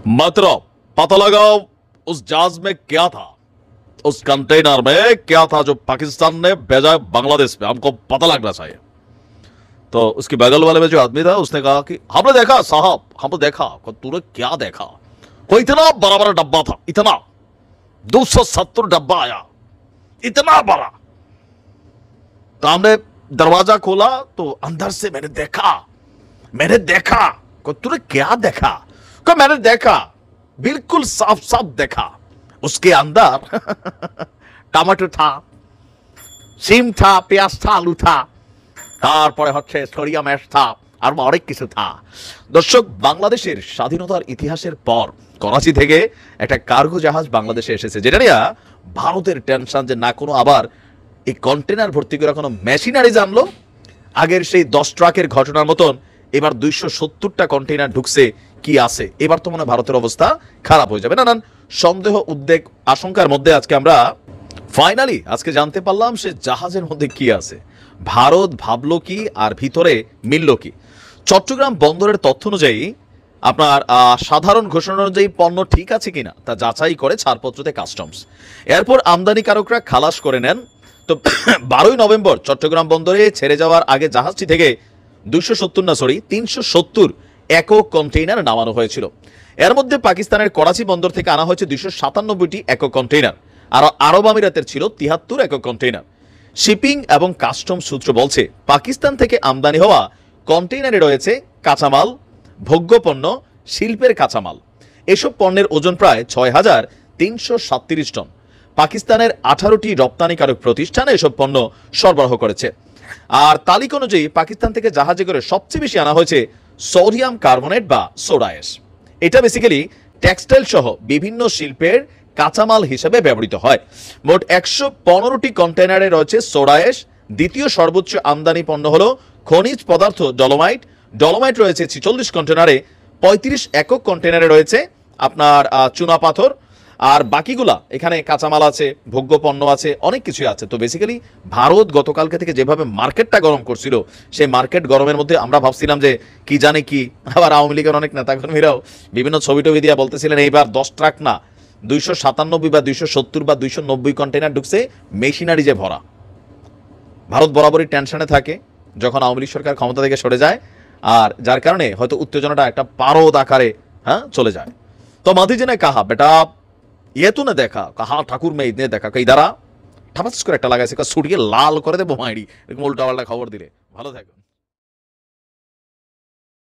मतलब पता लगाओ उस जहाज में क्या था, उस कंटेनर में क्या था जो पाकिस्तान ने भेजा बांग्लादेश में, हमको पता लगना चाहिए। तो उसके बगल वाले में जो आदमी था उसने कहा कि हमने देखा साहब, हमने देखा। तूने क्या देखा? कोई इतना बड़ा बड़ा डब्बा था, इतना 270 डब्बा आया, इतना बड़ा। तो हमने दरवाजा खोला तो अंदर से मैंने देखा। तूने क्या देखा? मैंने देखा, बिल्कुल साफ साफ देखा। उसके अंदर टमाटो था, সিম था, পেঁয়াজ था, আলু था, তারপরে হচ্ছে সরিয়া ম্যাশ था আর অনেক কিছু था। দর্শক, বাংলাদেশের স্বাধীনতার ইতিহাসের পর করাচি থেকে একটা কার্গো জাহাজ বাংলাদেশে এসেছে, যেটা নিয়ে ভারতের টেনশন যে না কোনো আবার এই কন্টেনার ভর্তি করে কোনো মেশিনারি জানলো। আগের সেই 10 ট্রাকের ঘটনার মতন এবার 270টা কন্টেইনার ঢুকছে, কি আছে? এবার তো মনে ভারতের অবস্থা খারাপ হয়ে যাবে। নানান সন্দেহ, উদ্বেগ, আশঙ্কার মধ্যে আজকে আমরা ফাইনালি আজকে জানতে পারলাম সে জাহাজের মধ্যে কি আছে। ভারত ভাবলো কি আর ভিতরে মিলল কি? চট্টগ্রাম বন্দরের তথ্য অনুযায়ী আপনার সাধারণ ঘোষণা অনুযায়ী পণ্য ঠিক আছে কিনা তা যাচাই করে ছাড়পত্রতে কাস্টমস, এরপর আমদানিকারকরা খালাস করে নেন। তো 12ই নভেম্বর চট্টগ্রাম বন্দরে ছেড়ে যাওয়ার আগে জাহাজটি থেকে 370 একক কন্টেইনার নামানো হয়েছিল। এর মধ্যে পাকিস্তানের করাচি বন্দর থেকে আনা হয়েছে 297টি একক কন্টেইনার, আর আরব আমিরাতের ছিল 73 একক কন্টেইনার। শিপিং এবং কাস্টম সূত্র বলছে পাকিস্তান থেকে আমদানি হওয়া কন্টেইনারে রয়েছে কাঁচামাল, ভোগ্যপণ্য, শিল্পের কাঁচামাল। এসব পণ্যের ওজন প্রায় 6337 টন। পাকিস্তানের 18টি রপ্তানিকারক প্রতিষ্ঠান এসব পণ্য সরবরাহ করেছে। আর তালিকা অনুযায়ী পাকিস্তান থেকে জাহাজে করে সবচেয়ে বেশি আনা হয়েছে সোডিয়াম কার্বনেট বা সোডা অ্যাশ। এটা বেসিক্যালি টেক্সটাইল সহ বিভিন্ন শিল্পের কাঁচামাল হিসেবে ব্যবহৃত হয়। মোট 115টি কন্টেইনারে রয়েছে সোডা অ্যাশ। দ্বিতীয় সর্বোচ্চ আমদানি পণ্য হলো খনিজ পদার্থ ডলোমাইট রয়েছে 46 কন্টেইনারে। 35 একক কন্টেইনারে রয়েছে আপনার চুনা পাথর, আর বাকিগুলা এখানে কাঁচামাল আছে, ভোগ্য পণ্য আছে, অনেক কিছুই আছে। তো বেসিক্যালি ভারত গতকালকে থেকে যেভাবে মার্কেটটা গরম করছিল, সেই মার্কেট গরমের মধ্যে আমরা ভাবছিলাম যে কি জানে কি, আবার আওয়ামী লীগের অনেক নেতাকর্মীরাও বিভিন্ন ছবি টবি দিয়ে বলতেছিলেন এইবার 10 ট্রাক না 297 বা 270 বা 290 কন্টেইনার ঢুকছে, মেশিনারি যে ভরা। ভারত বরাবরই টেনশনে থাকে যখন আওয়ামী লীগ সরকার ক্ষমতা থেকে সরে যায়, আর যার কারণে হয়তো উত্তেজনাটা একটা পারদ আকারে চলে যায়। তো মাধিজি ने कहा बेटा ये तूने देखा, कहा ठाकुर में इतने देखा, कई दारा ঠাপাস করে একটা লাগাইছে, ছুটিয়ে লাল করে দেবো মাইরি, এরকম উল্টা পাল্টা খবর দিলে। ভালো থাকো।